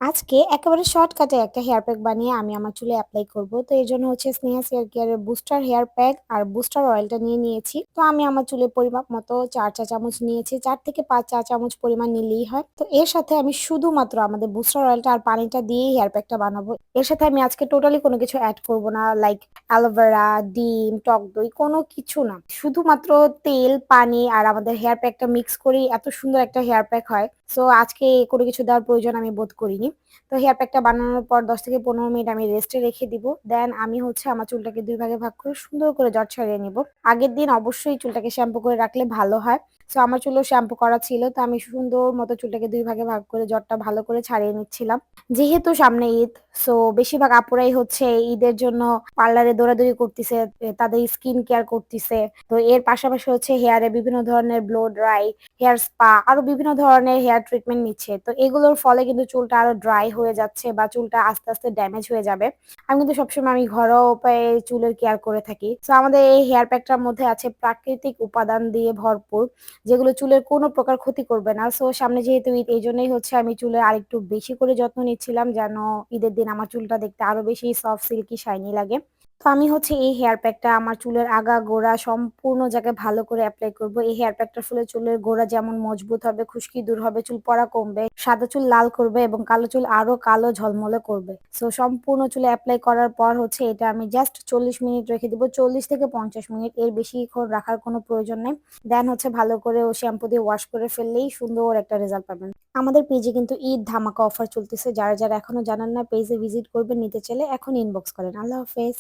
আজকে একেবারে শর্টকাটে একটা হেয়ার প্যাক বানিয়ে আমি আমার চুলে এপ্লাই করব। তো এর জন্য হচ্ছে স্নেহা হেয়ার কেয়ারের বুস্টার হেয়ার প্যাক আর বুস্টার অয়েলটা নিয়ে নিয়েছি। তো আমি আমার চুলের পরিমাপ মতো ৪ চা চামচ নিয়েছি। ৪ থেকে ৫ চা চামচ পরিমাণ নিলেই হয়। তো এর সাথে আমি শুধুমাত্র আমাদের বুস্টার অয়েলটা আর পানিটা দিয়েই হেয়ার প্যাকটা বানাবো। এর সাথে আমি আজকে টোটালি কোনো কিছু এড করব না। লাইক অ্যালোভেরা, ডিম, টক দই কোনো কিছু না। শুধুমাত্র তেল, পানি আর আমাদের হেয়ার প্যাকটা মিক্স করেই এত সুন্দর একটা হেয়ার প্যাক হয়। সো আজকে কোনো কিছু দেওয়ার প্রয়োজন আমি বোধ করিনি। তো হেয়ার প্যাকটা বানানোর পর ১০ থেকে ১৫ মিনিট আমি রেস্টে রেখে দিব। দেন আমি হচ্ছে আমার চুলটাকে ২ ভাগে ভাগ করে সুন্দর করে জট ছাড়িয়ে নিব। আগের দিন অবশ্যই চুলটাকে শ্যাম্পু করে রাখলে ভালো হয়। সো আমার চুলেও শ্যাম্পু করা ছিল। তো আমি সুন্দর মতো চুলটাকে ২ ভাগে ভাগ করে জটটা ভালো করে ছাড়িয়ে নিচ্ছিলাম। যেহেতু সামনে ঈদ, সো বেশিরভাগ আপুরাই হচ্ছে ঈদের জন্য পার্লারে দৌড়াদৌড়ি করতিছে, তাদের স্কিন কেয়ার করতিছে। তো এর পাশাপাশি হচ্ছে হেয়ারে বিভিন্ন ধরনের ব্লো ড্রাই, হেয়ার স্পা আরো বিভিন্ন ধরনের হেয়ার ট্রিটমেন্ট নিচ্ছে। তো এগুলোর ফলে কিন্তু চুলটা আরো ড্রাই হয়ে যাচ্ছে বা চুলটা আস্তে, আস্তে ড্যামেজ হয়ে যাবে। আমি কিন্তু সবসময় ঘরোয়া উপায়ে চুলের কেয়ার করে থাকি। সো আমাদের এই হেয়ার প্যাকটার মধ্যে আছে প্রাকৃতিক উপাদান দিয়ে ভরপুর, যেগুলো চুলের কোনো প্রকার ক্ষতি করবে না। সো সামনে যেহেতু ঈদ, এইজন্যই হচ্ছে আমি চুলের আরেকটু বেশি করে যত্ন নিচ্ছিলাম যেন ঈদের দিন আমার চুলটা দেখতে আরো বেশি সফট, সিল্কি, শাইনি লাগে। তো আমি হচ্ছে এই হেয়ার প্যাকটা আমার চুলের আগা, গোড়া সম্পূর্ণ জায়গায় ভালো করে এপ্লাই করব। এই হেয়ার প্যাকটার ফলে চুলের গোড়া যেমন মজবুত হবে, খুশকি দূর হবে, চুল পড়া কমবে, সাদা চুল লাল করবে এবং কালো চুল আরো কালো ঝলমলে করবে। সো সম্পূর্ণ চুলে এপ্লাই করার পর হচ্ছে এটা আমি জাস্ট ৪০ মিনিট রেখে দিব। ৪০ থেকে ৫০ মিনিট, এর বেশিক্ষণ রাখার কোনো প্রয়োজন নেই। দেন হচ্ছে ভালো করে শ্যাম্পু দিয়ে ওয়াশ করে ফেললেই সুন্দর একটা রেজাল্ট পাবেন। আমাদের পেজে কিন্তু ঈদ ধামাকা অফার চলতেছে। যারা এখনো জানেন না পেজে ভিজিট করবেন, নিতে চাইলে এখন ইনবক্স করেন। আল্লাহ হাফেজ।